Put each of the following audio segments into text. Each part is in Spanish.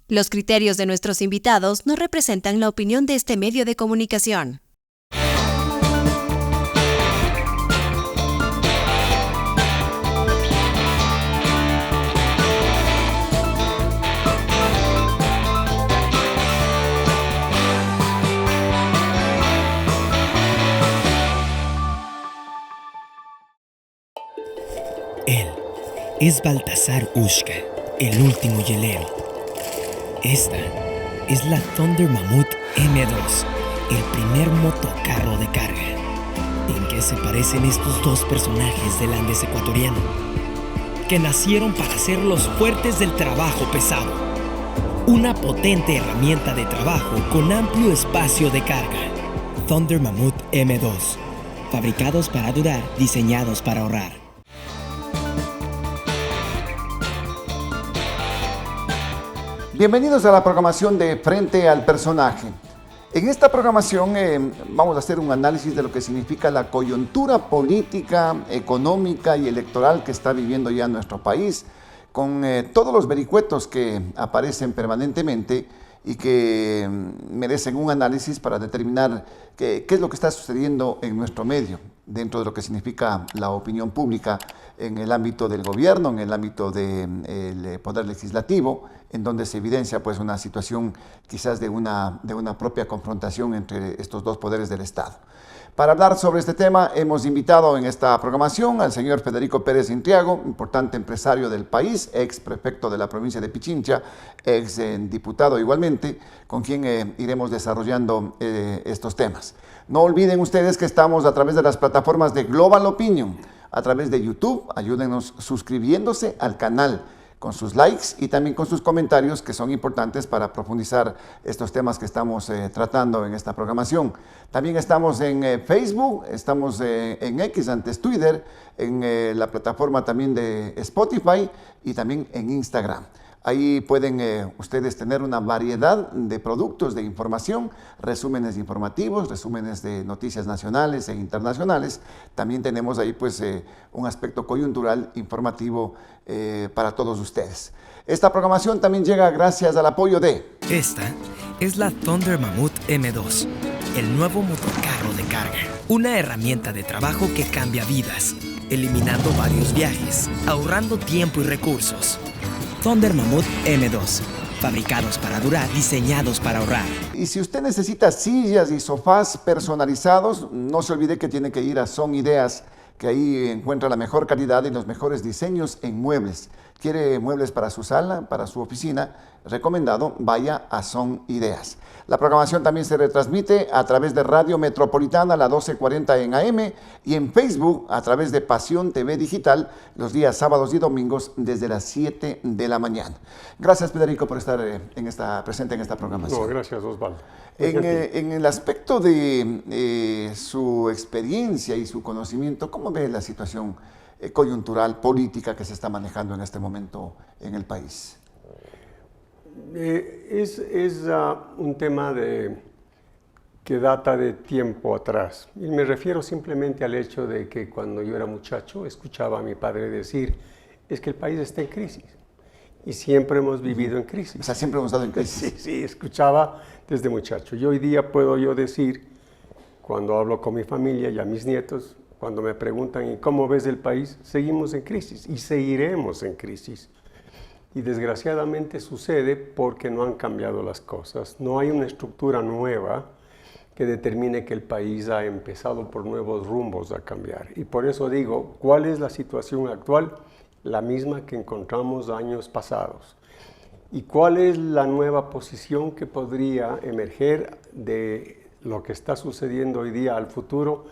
Los criterios de nuestros invitados no representan la opinión de este medio de comunicación. Él es Baltasar Ushka, el último hielero. Esta es la Thunder Mammoth M2, el primer motocarro de carga. ¿En qué se parecen estos dos personajes del Andes ecuatoriano? Que nacieron para ser los fuertes del trabajo pesado. Una potente herramienta de trabajo con amplio espacio de carga. Thunder Mammoth M2. Fabricados para durar, diseñados para ahorrar. Bienvenidos a la programación de Frente al Personaje. En esta programación vamos a hacer un análisis de lo que significa la coyuntura política, económica y electoral que está viviendo ya nuestro país, con todos los vericuetos que aparecen permanentemente y que merecen un análisis para determinar qué es lo que está sucediendo en nuestro medio, dentro de lo que significa la opinión pública en el ámbito del gobierno, en el ámbito del poder legislativo, en donde se evidencia pues una situación quizás de una propia confrontación entre estos dos poderes del Estado. Para hablar sobre este tema hemos invitado en esta programación al señor Federico Pérez Intriago, importante empresario del país, ex prefecto de la provincia de Pichincha, ex diputado igualmente, con quien iremos desarrollando estos temas. No olviden ustedes que estamos a través de las plataformas de Global Opinion, a través de YouTube. Ayúdenos suscribiéndose al canal, con sus likes y también con sus comentarios, que son importantes para profundizar estos temas que estamos tratando en esta programación. También estamos en Facebook, estamos en X, antes Twitter, en la plataforma también de Spotify y también en Instagram. Ahí pueden ustedes tener una variedad de productos de información, resúmenes informativos, resúmenes de noticias nacionales e internacionales. También tenemos ahí pues un aspecto coyuntural informativo para todos ustedes. Esta programación también llega gracias al apoyo de... Esta es la Thunder Mammoth M2, el nuevo motocarro de carga. Una herramienta de trabajo que cambia vidas, eliminando varios viajes, ahorrando tiempo y recursos. Thunder Mammoth M2, fabricados para durar, diseñados para ahorrar. Y si usted necesita sillas y sofás personalizados, no se olvide que tiene que ir a Son Ideas, que ahí encuentra la mejor calidad y los mejores diseños en muebles. ¿Quiere muebles para su sala, para su oficina? Recomendado, vaya a Son Ideas. La programación también se retransmite a través de Radio Metropolitana, la 1240 en AM, y en Facebook a través de Pasión TV Digital, los días sábados y domingos desde las 7 de la mañana. Gracias, Federico, por estar presente en esta programación. No, gracias, Osvaldo. En el aspecto de su experiencia y su conocimiento, ¿cómo ve la situación coyuntural, política que se está manejando en este momento en el país? Es un tema que data de tiempo atrás. Y me refiero simplemente al hecho de que cuando yo era muchacho escuchaba a mi padre decir, es que el país está en crisis. Y siempre hemos vivido en crisis. O sea, siempre hemos estado en crisis. Sí, escuchaba desde muchacho. Y hoy día puedo yo decir, cuando hablo con mi familia y a mis nietos, cuando me preguntan, ¿y cómo ves el país? Seguimos en crisis y seguiremos en crisis. Y desgraciadamente sucede porque no han cambiado las cosas. No hay una estructura nueva que determine que el país ha empezado por nuevos rumbos a cambiar. Y por eso digo, ¿cuál es la situación actual? La misma que encontramos años pasados. ¿Y cuál es la nueva posición que podría emerger de lo que está sucediendo hoy día al futuro?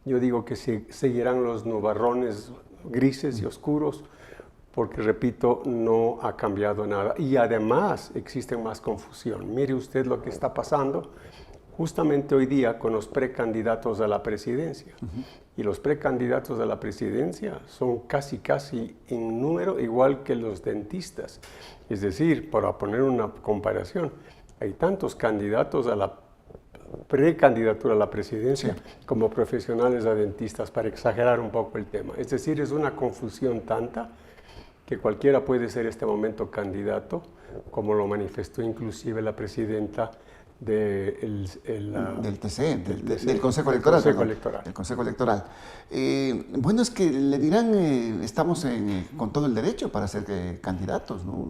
Yo digo que seguirán los nubarrones grises y oscuros, porque, repito, no ha cambiado nada. Y además existe más confusión. Mire usted lo que está pasando justamente hoy día con los precandidatos a la presidencia. Y los precandidatos a la presidencia son casi en número igual que los dentistas. Es decir, para poner una comparación, hay tantos candidatos a la precandidatura a la presidencia como profesionales a dentistas, para exagerar un poco el tema. Es decir, es una confusión tanta que cualquiera puede ser este momento candidato, como lo manifestó inclusive la presidenta del TC, del Consejo Electoral. Del Consejo Electoral. Bueno, es que le dirán, estamos con todo el derecho para ser candidatos, ¿no?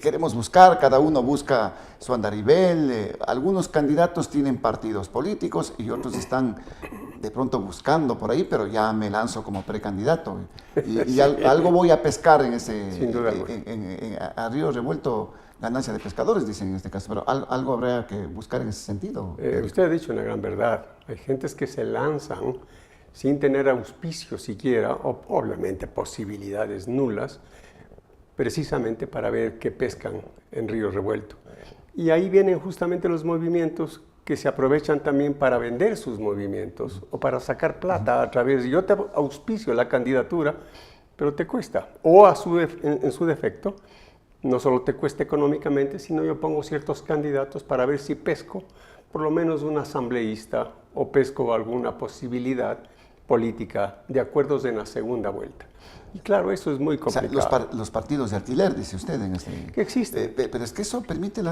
Queremos buscar, cada uno busca su andarivel, algunos candidatos tienen partidos políticos y otros están de pronto buscando por ahí, pero ya me lanzo como precandidato y algo voy a pescar en ese, sin duda, a río revuelto, ganancia de pescadores, dicen en este caso, pero algo habrá que buscar en ese sentido. Usted ha dicho una gran verdad, hay gentes que se lanzan sin tener auspicio siquiera, o obviamente posibilidades nulas, precisamente para ver qué pescan en río revuelto. Y ahí vienen justamente los movimientos que se aprovechan también para vender sus movimientos o para sacar plata a través de yo te auspicio la candidatura, pero te cuesta. O en su defecto, no solo te cuesta económicamente, sino yo pongo ciertos candidatos para ver si pesco por lo menos un asambleísta o pesco alguna posibilidad política de acuerdos en la segunda vuelta. Y claro, eso es muy complicado. O sea, los partidos de alquiler, dice usted. Que existen. Pero es que eso permite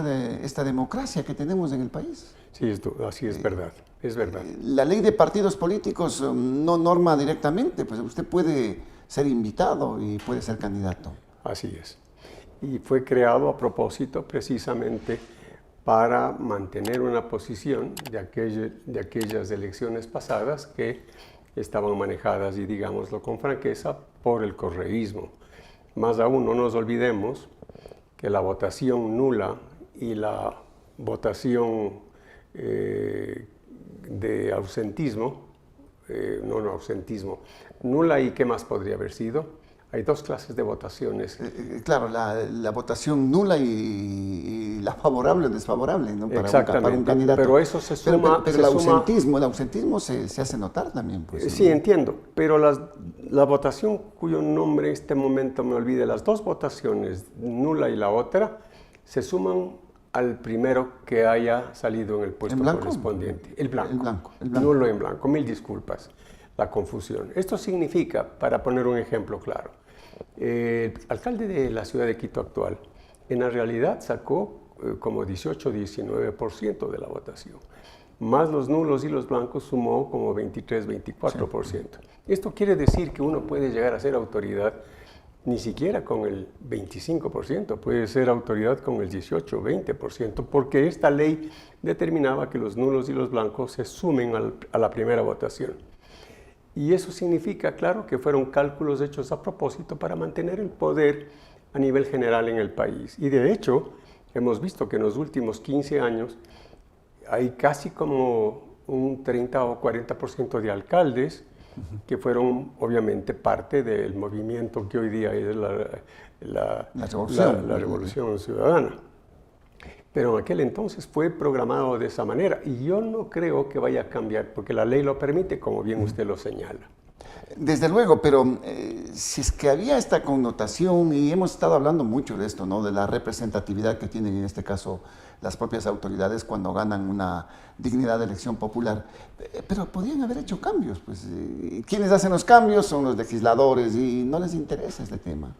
esta democracia que tenemos en el país. Sí, así es verdad, es verdad. La ley de partidos políticos no norma directamente, pues usted puede ser invitado y puede ser candidato. Así es. Y fue creado a propósito precisamente para mantener una posición de aquellas elecciones pasadas que estaban manejadas, y digámoslo con franqueza, por el correísmo. Más aún, no nos olvidemos que la votación nula y la votación de ausentismo, nula, y ¿qué más podría haber sido? Hay dos clases de votaciones. Claro, la votación nula y la favorable o desfavorable, ¿no? Exactamente, para un candidato. Pero eso se suma... Pero el ausentismo se hace notar también. Pues, sí, entiendo, pero la votación cuyo nombre en este momento me olvide, las dos votaciones, nula y la otra, se suman al primero que haya salido en el puesto correspondiente. El blanco. Nulo en blanco, mil disculpas, la confusión. Esto significa, para poner un ejemplo claro, el alcalde de la ciudad de Quito actual, en la realidad sacó como 18-19% de la votación, más los nulos y los blancos sumó como 23-24%. Sí. Esto quiere decir que uno puede llegar a ser autoridad ni siquiera con el 25%, puede ser autoridad con el 18-20%, porque esta ley determinaba que los nulos y los blancos se sumen a la primera votación. Y eso significa, claro, que fueron cálculos hechos a propósito para mantener el poder a nivel general en el país. Y de hecho, hemos visto que en los últimos 15 años hay casi como un 30 o 40% de alcaldes que fueron obviamente parte del movimiento que hoy día es la revolución ciudadana. Pero en aquel entonces fue programado de esa manera y yo no creo que vaya a cambiar porque la ley lo permite, como bien usted lo señala. Desde luego, pero si es que había esta connotación, y hemos estado hablando mucho de esto, ¿no? De la representatividad que tienen en este caso las propias autoridades cuando ganan una dignidad de elección popular, pero podían haber hecho cambios, pues quienes hacen los cambios son los legisladores y no les interesa este tema.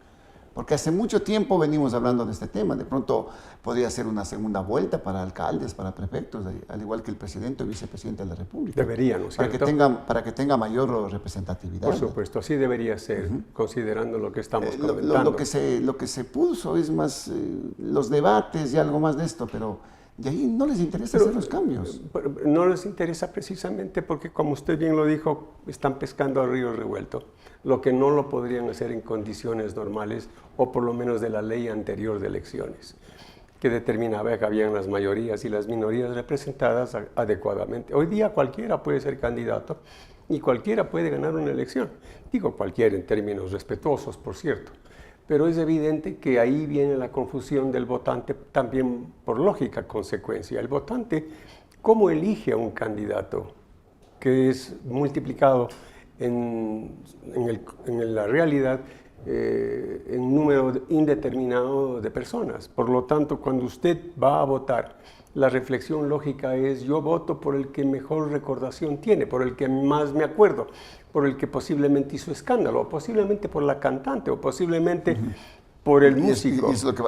Porque hace mucho tiempo venimos hablando de este tema. De pronto podría ser una segunda vuelta para alcaldes, para prefectos, al igual que el presidente o vicepresidente de la República. Debería, ¿no es cierto? Para que tenga mayor representatividad. Por supuesto, así debería ser, considerando lo que estamos comentando. Lo que se puso es más los debates y algo más de esto, pero de ahí no les interesa hacer los cambios. No les interesa precisamente porque, como usted bien lo dijo, están pescando a río revuelto, lo que no lo podrían hacer en condiciones normales o por lo menos de la ley anterior de elecciones, que determinaba que habían las mayorías y las minorías representadas adecuadamente. Hoy día cualquiera puede ser candidato y cualquiera puede ganar una elección. Digo cualquiera en términos respetuosos, por cierto. Pero es evidente que ahí viene la confusión del votante también por lógica consecuencia. El votante, ¿cómo elige a un candidato que es multiplicado en la realidad en número indeterminado de personas? Por lo tanto, cuando usted va a votar, la reflexión lógica es: yo voto por el que mejor recordación tiene, por el que más me acuerdo, por el que posiblemente hizo escándalo, o posiblemente por la cantante, o posiblemente por el Y músico. es lo que,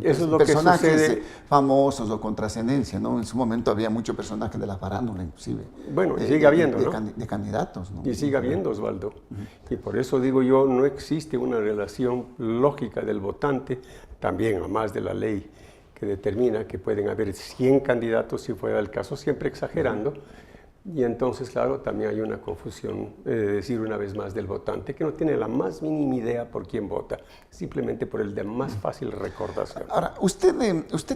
Eso es lo que personajes sucede. famosos o con trascendencia, ¿no? En su momento había muchos personajes de la farándula, inclusive. Bueno, y sigue habiendo, ¿no? De candidatos, ¿no? Y sigue habiendo, Osvaldo. Y por eso digo yo, no existe una relación lógica del votante, también a más de la ley que determina que pueden haber 100 candidatos, si fuera el caso, siempre exagerando. Y entonces, claro, también hay una confusión, decir una vez más, del votante, que no tiene la más mínima idea por quién vota, simplemente por el de más fácil recordación. Ahora, usted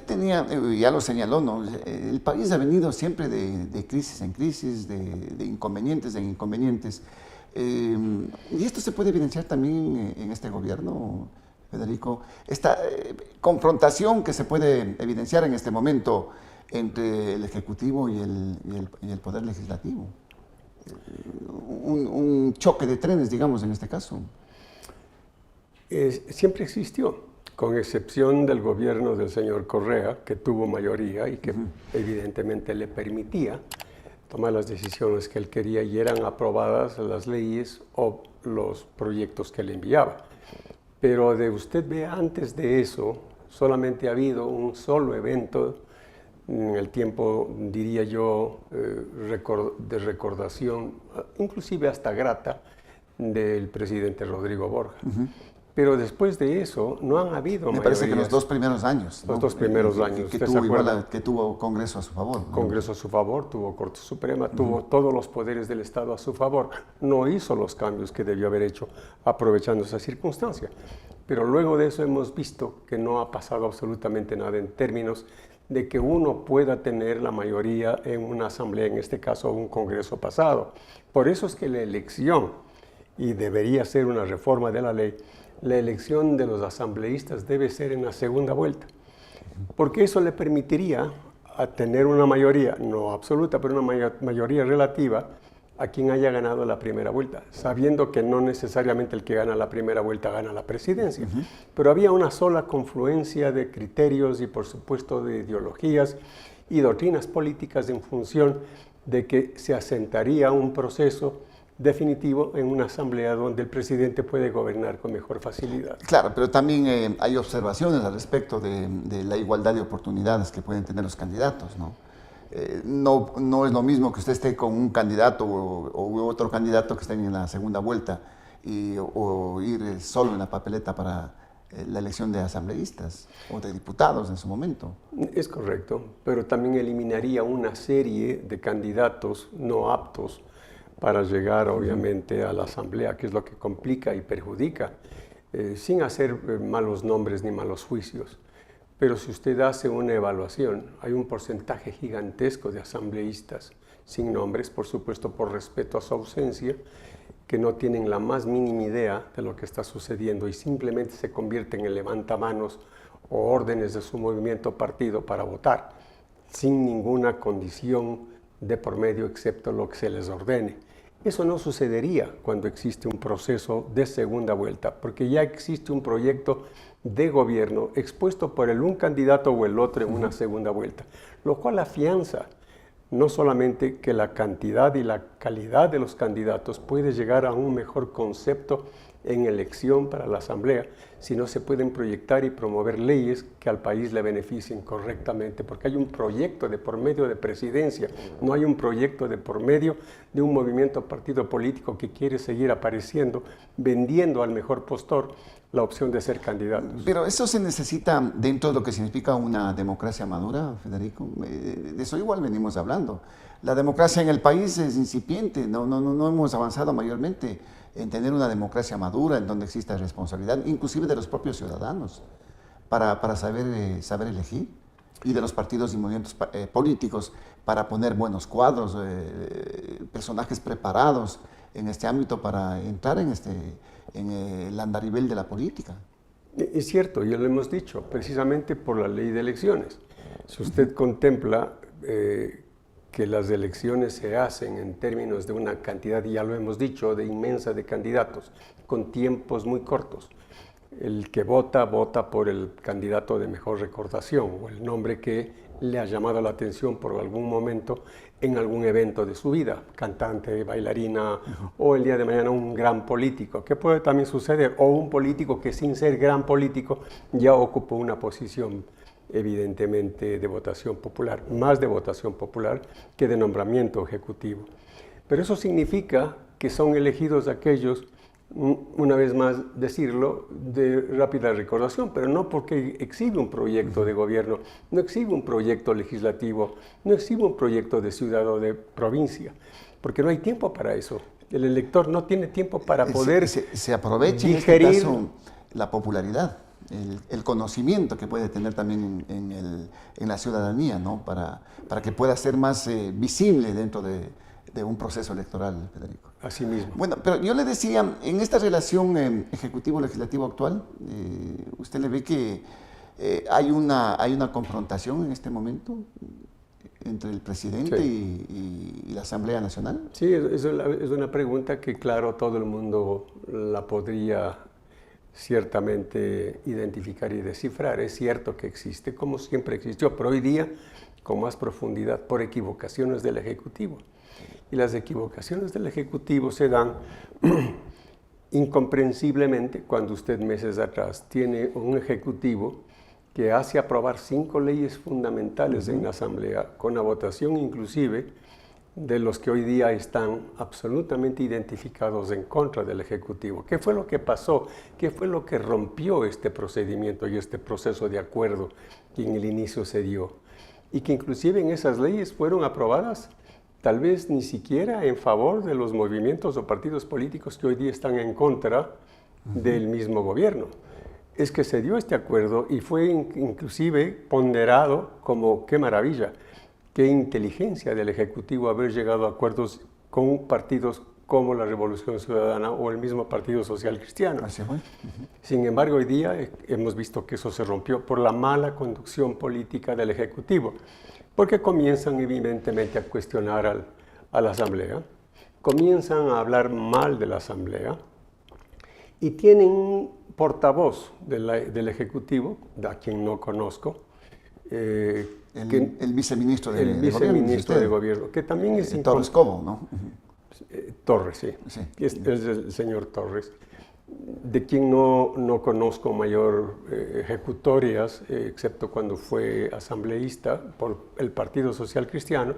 tenía, ya lo señaló, ¿no? El país ha venido siempre de crisis en crisis, de inconvenientes en inconvenientes. Y esto se puede evidenciar también en este gobierno, Federico. Esta confrontación que se puede evidenciar en este momento entre el Ejecutivo y el Poder Legislativo. Un choque de trenes, digamos, en este caso. Siempre existió, con excepción del gobierno del señor Correa, que tuvo mayoría y que evidentemente le permitía tomar las decisiones que él quería y eran aprobadas las leyes o los proyectos que le enviaba. Pero usted ve, antes de eso, solamente ha habido un solo evento en el tiempo, diría yo, de recordación, inclusive hasta grata, del presidente Rodrigo Borja. Pero después de eso no han habido Me mayorías. parece que los 2 primeros años. Los 2 primeros años. Que tuvo Congreso a su favor, ¿no? Congreso a su favor, tuvo Corte Suprema, tuvo todos los poderes del Estado a su favor. No hizo los cambios que debió haber hecho aprovechando esa circunstancia. Pero luego de eso hemos visto que no ha pasado absolutamente nada en términos de que uno pueda tener la mayoría en una asamblea, en este caso un Congreso pasado. Por eso es que la elección, y debería ser una reforma de la ley, la elección de los asambleístas debe ser en la segunda vuelta, porque eso le permitiría a tener una mayoría, no absoluta, pero una mayoría relativa a quien haya ganado la primera vuelta, sabiendo que no necesariamente el que gana la primera vuelta gana la presidencia, pero había una sola confluencia de criterios y por supuesto de ideologías y doctrinas políticas en función de que se asentaría un proceso definitivo en una asamblea donde el presidente puede gobernar con mejor facilidad. Claro, pero también hay observaciones al respecto de la igualdad de oportunidades que pueden tener los candidatos, ¿no? No es lo mismo que usted esté con un candidato o otro candidato que estén en la segunda vuelta o ir solo en la papeleta para la elección de asambleístas o de diputados en su momento. Es correcto, pero también eliminaría una serie de candidatos no aptos para llegar obviamente a la asamblea, que es lo que complica y perjudica, sin hacer malos nombres ni malos juicios. Pero si usted hace una evaluación, hay un porcentaje gigantesco de asambleístas sin nombres, por supuesto por respeto a su ausencia, que no tienen la más mínima idea de lo que está sucediendo y simplemente se convierten en levantamanos o órdenes de su movimiento partido para votar, sin ninguna condición de por medio excepto lo que se les ordene. Eso no sucedería cuando existe un proceso de segunda vuelta, porque ya existe un proyecto de gobierno expuesto por un candidato o el otro en una segunda vuelta, lo cual afianza no solamente que la cantidad y la calidad de los candidatos puede llegar a un mejor concepto en elección para la Asamblea, sino se pueden proyectar y promover leyes que al país le beneficien correctamente, porque hay un proyecto de por medio de presidencia, no hay un proyecto de por medio de un movimiento partido político que quiere seguir apareciendo, vendiendo al mejor postor la opción de ser candidatos. Pero eso se necesita dentro de lo que significa una democracia madura, Federico. De eso igual venimos hablando. La democracia en el país es incipiente, no hemos avanzado mayormente en tener una democracia madura, en donde exista responsabilidad, inclusive de los propios ciudadanos, para saber elegir, y de los partidos y movimientos políticos, para poner buenos cuadros, personajes preparados en este ámbito para entrar en el andarivel de la política. Es cierto, ya lo hemos dicho, precisamente por la ley de elecciones. Si usted contempla que las elecciones se hacen en términos de una cantidad, ya lo hemos dicho, de inmensa de candidatos, con tiempos muy cortos, El que vota, vota por el candidato de mejor recordación o el nombre que le ha llamado la atención por algún momento en algún evento de su vida, cantante, bailarina o el día de mañana un gran político, que puede también suceder, o un político que sin ser gran político ya ocupó una posición evidentemente de votación popular, más de votación popular que de nombramiento ejecutivo. Pero eso significa que son elegidos aquellos, una vez más decirlo, de rápida recordación, pero no porque exhibe un proyecto de gobierno, no exhibe un proyecto legislativo, no exhibe un proyecto de ciudad o de provincia, porque no hay tiempo para eso. El elector no tiene tiempo para poder se aprovecha digerir en este caso la popularidad, el conocimiento que puede tener también en la ciudadanía, ¿no? Para que pueda ser más visible dentro de un proceso electoral, Federico. Así mismo. Bueno, pero yo le decía, en esta relación ejecutivo-legislativo actual, ¿usted le ve que hay una confrontación en este momento entre el presidente y la Asamblea Nacional? Sí, es una pregunta que, claro, todo el mundo la podría ciertamente identificar y descifrar. Es cierto que existe, como siempre existió, pero hoy día con más profundidad por equivocaciones del Ejecutivo. Y las equivocaciones del Ejecutivo se dan incomprensiblemente cuando usted meses atrás tiene un Ejecutivo que hace aprobar 5 leyes fundamentales en la Asamblea, con la votación inclusive de los que hoy día están absolutamente identificados en contra del Ejecutivo. ¿Qué fue lo que pasó? ¿Qué fue lo que rompió este procedimiento y este proceso de acuerdo que en el inicio se dio? Y que inclusive en esas leyes fueron aprobadas tal vez ni siquiera en favor de los movimientos o partidos políticos que hoy día están en contra del mismo gobierno. Es que se dio este acuerdo y fue inclusive ponderado como qué maravilla, qué inteligencia del Ejecutivo haber llegado a acuerdos con partidos como la Revolución Ciudadana o el mismo Partido Social Cristiano. Así fue. Sin embargo, hoy día hemos visto que eso se rompió por la mala conducción política del Ejecutivo, porque comienzan evidentemente a cuestionar a la Asamblea, comienzan a hablar mal de la Asamblea y tienen un portavoz del Ejecutivo, a quien no conozco, el viceministro de el viceministro de Gobierno, que también es Torres Cobo, ¿no? Torres, sí. Es el señor Torres, de quien no conozco mayor ejecutorias, excepto cuando fue asambleísta por el Partido Social Cristiano,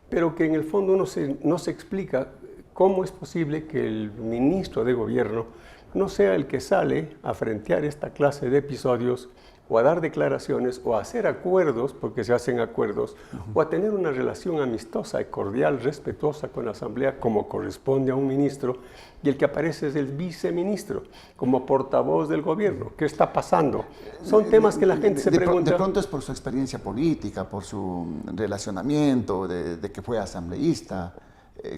pero que en el fondo no se explica cómo es posible que el ministro de Gobierno no sea el que sale a frentear esta clase de episodios o a dar declaraciones o a hacer acuerdos, porque se hacen acuerdos, o a tener una relación amistosa y cordial, respetuosa con la Asamblea, como corresponde a un ministro, y el que aparece es el viceministro, como portavoz del gobierno. ¿Qué está pasando? Son temas que la gente se pregunta. De pronto es por su experiencia política, por su relacionamiento, de que fue asambleísta,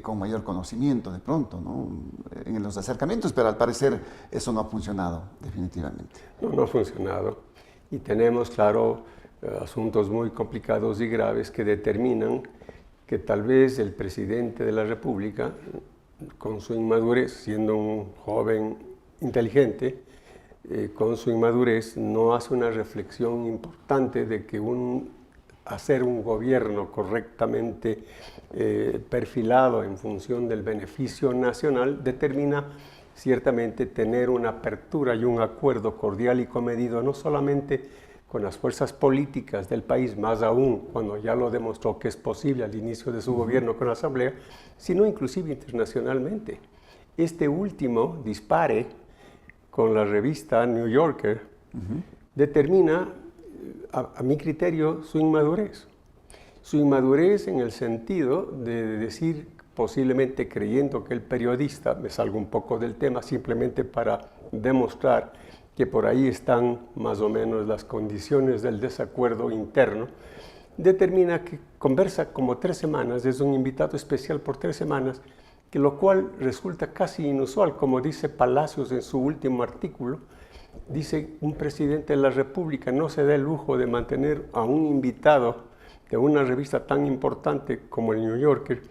con mayor conocimiento de pronto, ¿no? En los acercamientos, pero al parecer eso no ha funcionado definitivamente. No ha funcionado. Y tenemos, claro, asuntos muy complicados y graves que determinan que tal vez el presidente de la República, con su inmadurez, siendo un joven inteligente, con su inmadurez no hace una reflexión importante de que hacer un gobierno correctamente perfilado en función del beneficio nacional determina ciertamente tener una apertura y un acuerdo cordial y comedido, no solamente con las fuerzas políticas del país, más aún cuando ya lo demostró que es posible al inicio de su gobierno con la Asamblea, sino inclusive internacionalmente. Este último dispare con la revista New Yorker determina, a mi criterio, su inmadurez. Su inmadurez en el sentido de decir, posiblemente creyendo que el periodista, me salgo un poco del tema, simplemente para demostrar que por ahí están más o menos las condiciones del desacuerdo interno, determina que conversa como 3 semanas, es un invitado especial por 3 semanas, que lo cual resulta casi inusual, como dice Palacios en su último artículo. Dice, un presidente de la República no se da el lujo de mantener a un invitado de una revista tan importante como el New Yorker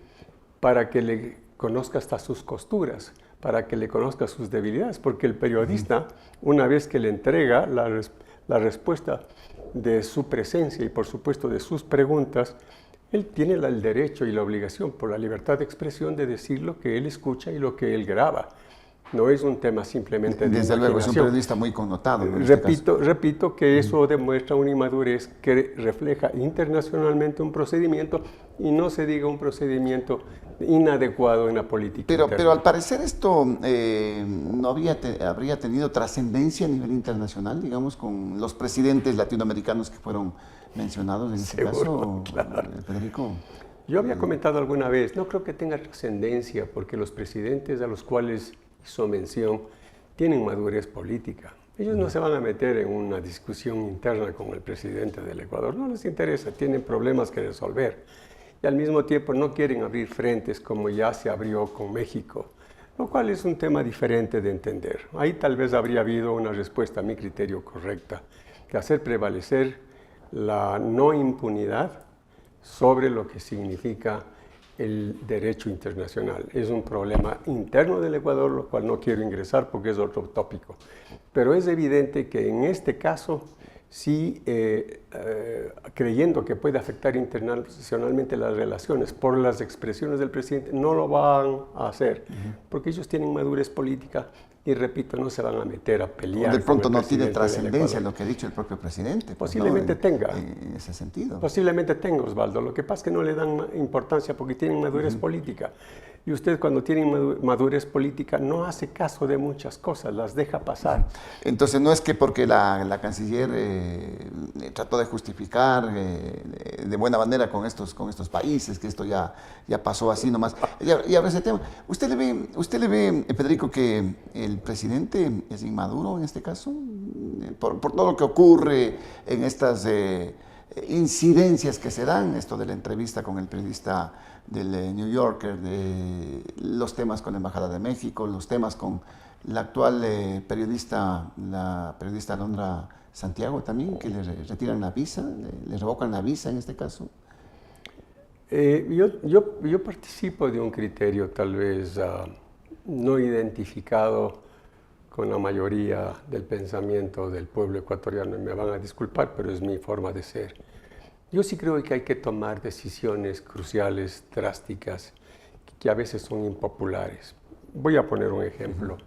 para que le conozca hasta sus costuras, para que le conozca sus debilidades, porque el periodista, una vez que le entrega la respuesta de su presencia y por supuesto de sus preguntas, él tiene el derecho y la obligación por la libertad de expresión de decir lo que él escucha y lo que él graba. No es un tema simplemente de Desde luego, es un periodista muy connotado. En este caso. Repito que eso demuestra una inmadurez que refleja internacionalmente un procedimiento y no se diga un procedimiento inadecuado en la política interna. Pero al parecer esto no habría tenido trascendencia a nivel internacional, digamos, con los presidentes latinoamericanos que fueron mencionados en este caso, claro. Federico. Yo había comentado alguna vez, no creo que tenga trascendencia porque los presidentes a los cuales hizo mención tienen madurez política. Ellos no se van a meter en una discusión interna con el presidente del Ecuador, no les interesa, tienen problemas que resolver. Y al mismo tiempo no quieren abrir frentes como ya se abrió con México, lo cual es un tema diferente de entender. Ahí tal vez habría habido una respuesta a mi criterio correcta, que hacer prevalecer la no impunidad sobre lo que significa el derecho internacional. Es un problema interno del Ecuador, lo cual no quiero ingresar porque es otro tópico. Pero es evidente que en este caso, sí, creyendo que puede afectar internacionalmente las relaciones por las expresiones del presidente, no lo van a hacer, porque ellos tienen madurez política y, repito, no se van a meter a pelear. De pronto no tiene trascendencia lo que ha dicho el propio presidente. Posiblemente tenga. En ese sentido. Posiblemente tenga, Osvaldo. Lo que pasa es que no le dan importancia porque tienen madurez política. Y usted, cuando tiene madurez política, no hace caso de muchas cosas, las deja pasar. Entonces, no es que porque la canciller trató de justificar de buena manera con estos países, que esto ya pasó así nomás. Y ahora ese tema. ¿Usted le ve, Federico, que el presidente es inmaduro en este caso? Por todo lo que ocurre en estas incidencias que se dan, esto de la entrevista con el periodista del New Yorker, de los temas con la Embajada de México, los temas con la actual periodista Alondra Santiago también, que le retiran la visa, le revocan la visa en este caso. Yo participo de un criterio tal vez no identificado con la mayoría del pensamiento del pueblo ecuatoriano, y me van a disculpar, pero es mi forma de ser. Yo sí creo que hay que tomar decisiones cruciales, drásticas, que a veces son impopulares. Voy a poner un ejemplo.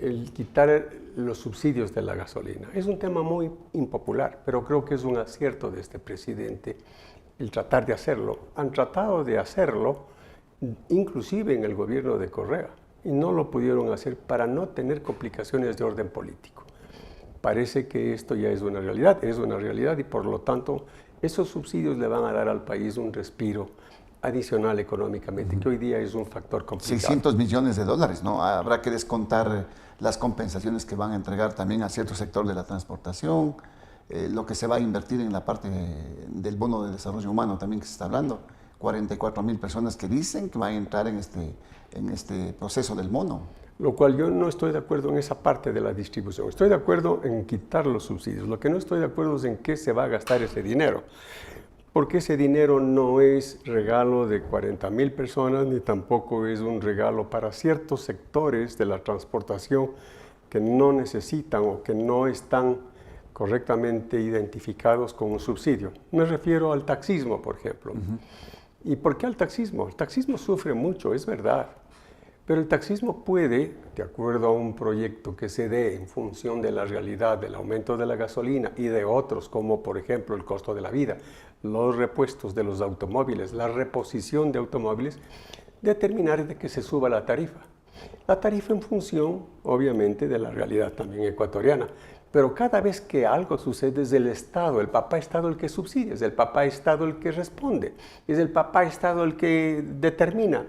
El quitar los subsidios de la gasolina es un tema muy impopular, pero creo que es un acierto de este presidente el tratar de hacerlo. Han tratado de hacerlo, inclusive en el gobierno de Correa, y no lo pudieron hacer para no tener complicaciones de orden político. Parece que esto ya es una realidad y por lo tanto esos subsidios le van a dar al país un respiro adicional económicamente, que hoy día es un factor complicado. 600 millones de dólares, ¿no? Habrá que descontar las compensaciones que van a entregar también a cierto sector de la transportación, lo que se va a invertir en la parte del bono de desarrollo humano también que se está hablando, 44,000 personas que dicen que van a entrar en este proceso del bono. Lo cual yo no estoy de acuerdo en esa parte de la distribución. Estoy de acuerdo en quitar los subsidios. Lo que no estoy de acuerdo es en qué se va a gastar ese dinero. Porque ese dinero no es regalo de 40,000 personas, ni tampoco es un regalo para ciertos sectores de la transportación que no necesitan o que no están correctamente identificados con un subsidio. Me refiero al taxismo, por ejemplo. ¿Y por qué al taxismo? El taxismo sufre mucho, es verdad. Pero el taxismo puede, de acuerdo a un proyecto que se dé en función de la realidad del aumento de la gasolina y de otros, como por ejemplo el costo de la vida, los repuestos de los automóviles, la reposición de automóviles, determinar de que se suba la tarifa. La tarifa en función, obviamente, de la realidad también ecuatoriana. Pero cada vez que algo sucede es el Estado, el papá Estado el que subsidia, es el papá Estado el que responde, es el papá Estado el que determina.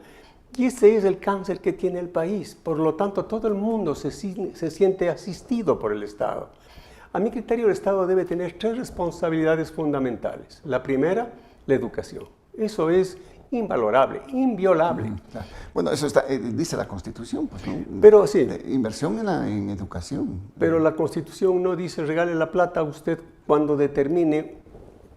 Y ese es el cáncer que tiene el país. Por lo tanto, todo el mundo se siente asistido por el Estado. A mi criterio, el Estado debe tener 3 responsabilidades fundamentales. La primera, la educación. Eso es invalorable, inviolable. Bueno, eso dice la Constitución, pues, ¿no? Pero sí. Inversión en educación. Pero la Constitución no dice regale la plata a usted cuando determine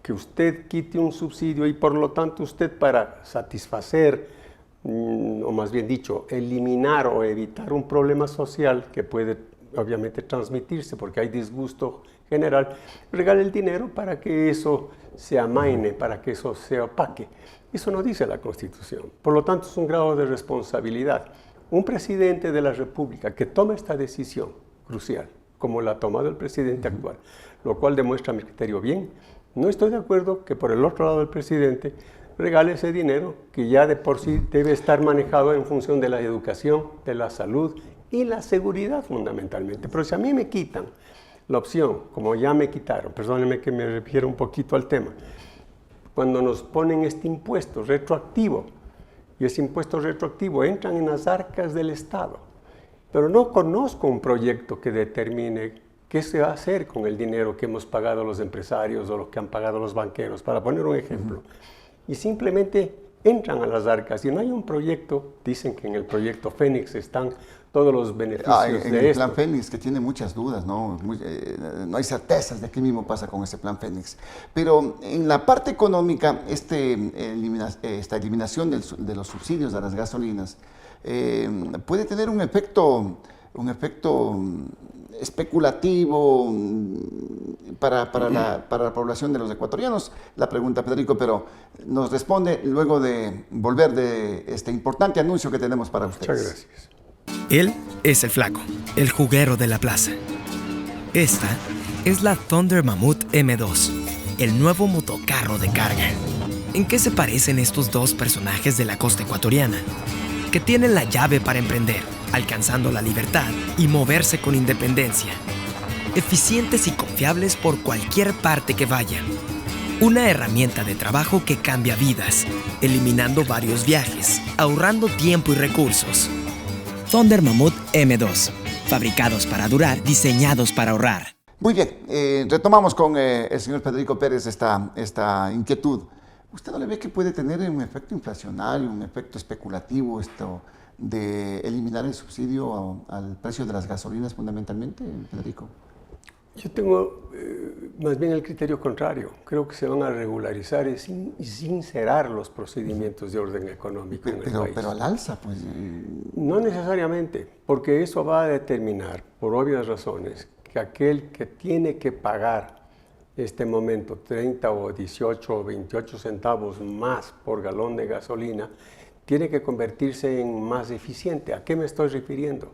que usted quite un subsidio y por lo tanto usted para satisfacer o más bien dicho, eliminar o evitar un problema social que puede obviamente transmitirse porque hay disgusto general, regale el dinero para que eso se amaine, para que eso se opaque. Eso no dice la Constitución. Por lo tanto, es un grado de responsabilidad. Un presidente de la República que toma esta decisión crucial, como la ha tomado el presidente actual, lo cual demuestra a mi criterio bien. No estoy de acuerdo que por el otro lado el presidente regale ese dinero que ya de por sí debe estar manejado en función de la educación, de la salud y la seguridad fundamentalmente. Pero si a mí me quitan la opción, como ya me quitaron, perdónenme que me refiero un poquito al tema, cuando nos ponen este impuesto retroactivo, y ese impuesto retroactivo entran en las arcas del Estado, pero no conozco un proyecto que determine qué se va a hacer con el dinero que hemos pagado los empresarios o lo que han pagado los banqueros, para poner un ejemplo. Y simplemente entran a las arcas y no hay un proyecto. Dicen que en el proyecto Fénix están todos los beneficios de esto. En el plan Fénix, que tiene muchas dudas, ¿no? No hay certezas de qué mismo pasa con ese plan Fénix. Pero en la parte económica, esta eliminación de los subsidios a las gasolinas puede tener un efecto especulativo para la población de los ecuatorianos. La pregunta, Federico, pero nos responde luego de volver de este importante anuncio que tenemos para ustedes. Muchas gracias. Él es el flaco, el juguero de la plaza. Esta es la Thunder Mammoth M2, el nuevo motocarro de carga. ¿En qué se parecen estos dos personajes de la costa ecuatoriana? Que tienen la llave para emprender, alcanzando la libertad y moverse con independencia. Eficientes y confiables por cualquier parte que vayan. Una herramienta de trabajo que cambia vidas, eliminando varios viajes, ahorrando tiempo y recursos. Thunder Mammoth M2, fabricados para durar, diseñados para ahorrar. Muy bien, retomamos con el señor Federico Pérez esta inquietud. ¿Usted no le ve que puede tener un efecto inflacionario, un efecto especulativo esto de eliminar el subsidio al precio de las gasolinas fundamentalmente, Federico? Yo tengo más bien el criterio contrario. Creo que se van a regularizar y sincerar los procedimientos de orden económico en el país. Pero al alza, pues... No necesariamente, porque eso va a determinar, por obvias razones, que aquel que tiene que pagar este momento 30 o 18 o 28 centavos más por galón de gasolina, tiene que convertirse en más eficiente. ¿A qué me estoy refiriendo?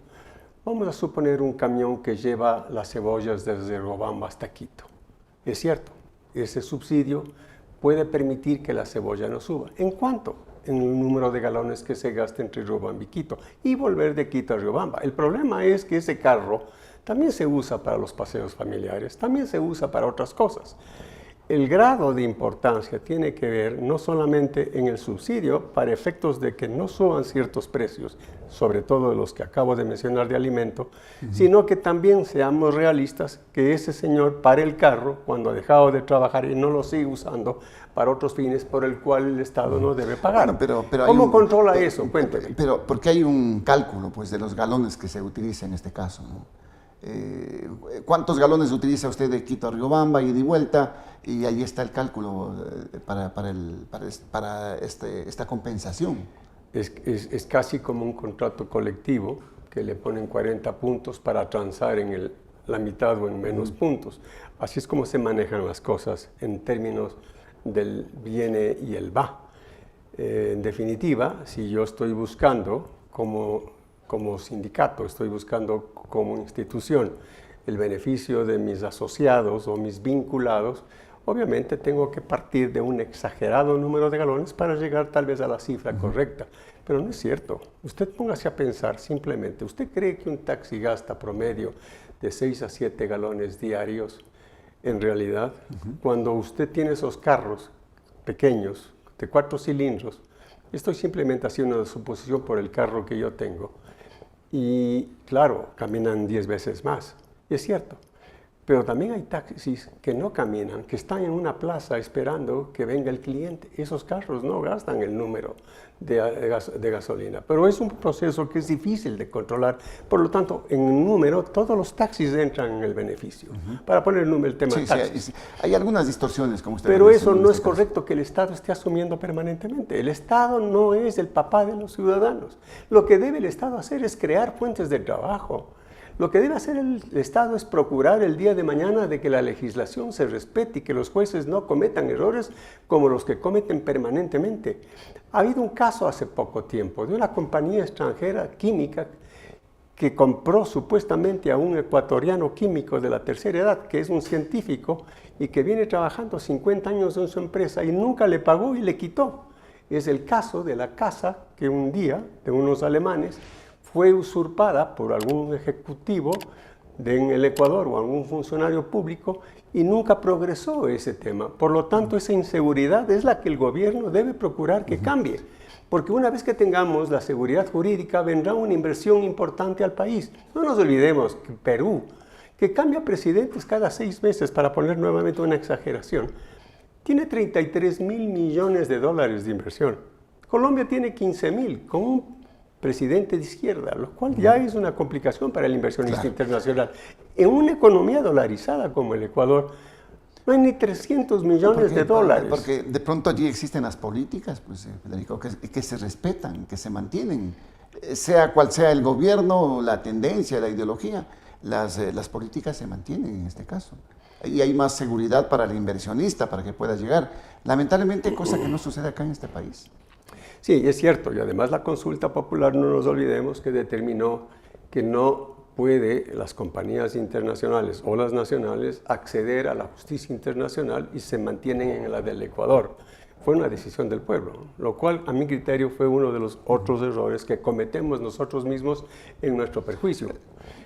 Vamos a suponer un camión que lleva las cebollas desde Riobamba hasta Quito. Es cierto, ese subsidio puede permitir que la cebolla no suba. ¿En cuánto? En el número de galones que se gasta entre Riobamba y Quito y volver de Quito a Riobamba. El problema es que ese carro también se usa para los paseos familiares, también se usa para otras cosas. El grado de importancia tiene que ver no solamente en el subsidio para efectos de que no suban ciertos precios, sobre todo los que acabo de mencionar de alimento, sino que también seamos realistas que ese señor pare el carro cuando ha dejado de trabajar y no lo sigue usando para otros fines por el cual el Estado no debe pagar. Bueno, pero ¿Cómo controla eso? Cuénteme. Pero porque hay un cálculo pues, de los galones que se utiliza en este caso, ¿no? ¿Cuántos galones utiliza usted de Quito a Riobamba y de vuelta? Y ahí está el cálculo para esta compensación. Es casi como un contrato colectivo que le ponen 40 puntos para transar en la mitad o en menos puntos. Así es como se manejan las cosas en términos del viene y el va. En definitiva, si yo estoy buscando como sindicato, estoy buscando como institución el beneficio de mis asociados o mis vinculados, obviamente tengo que partir de un exagerado número de galones para llegar tal vez a la cifra correcta. Pero no es cierto. Usted póngase a pensar simplemente, ¿usted cree que un taxi gasta promedio de 6 a 7 galones diarios? En realidad, cuando usted tiene esos carros pequeños de 4 cilindros, estoy simplemente haciendo una suposición por el carro que yo tengo, y claro, caminan 10 veces más, y es cierto, Pero también hay taxis que no caminan, que están en una plaza esperando que venga el cliente. Esos carros no gastan el número de gasolina. Pero es un proceso que es difícil de controlar. Por lo tanto, en un número, todos los taxis entran en el beneficio. Para poner el tema de taxis. Sí, hay algunas distorsiones, como usted Pero lo dice, eso no es caso. correcto que el Estado esté asumiendo permanentemente. El Estado no es el papá de los ciudadanos. Lo que debe el Estado hacer es crear fuentes de trabajo. Lo que debe hacer el Estado es procurar el día de mañana de que la legislación se respete y que los jueces no cometan errores como los que cometen permanentemente. Ha habido un caso hace poco tiempo de una compañía extranjera química que compró supuestamente a un ecuatoriano químico de la tercera edad, que es un científico y que viene trabajando 50 años en su empresa y nunca le pagó y le quitó. Es el caso de la casa que un día, de unos alemanes, fue usurpada por algún ejecutivo en el Ecuador o algún funcionario público y nunca progresó ese tema. Por lo tanto, esa inseguridad es la que el gobierno debe procurar que cambie. Porque una vez que tengamos la seguridad jurídica, vendrá una inversión importante al país. No nos olvidemos que Perú, que cambia presidentes cada 6 meses, para poner nuevamente una exageración, tiene 33.000 millones de dólares de inversión. Colombia tiene 15.000, con un presidente de izquierda, lo cual ya es una complicación para el inversionista internacional. En una economía dolarizada como el Ecuador, no hay ni 300 millones de dólares. Porque de pronto allí existen las políticas, pues, Federico, que se respetan, que se mantienen. Sea cual sea el gobierno, la tendencia, la ideología, las políticas se mantienen en este caso. Y hay más seguridad para el inversionista, para que pueda llegar. Lamentablemente, cosa que no sucede acá en este país. Sí, es cierto, y además la consulta popular, no nos olvidemos, que determinó que no puede las compañías internacionales o las nacionales acceder a la justicia internacional y se mantienen en la del Ecuador. Fue una decisión del pueblo, lo cual a mi criterio fue uno de los otros errores que cometemos nosotros mismos en nuestro perjuicio.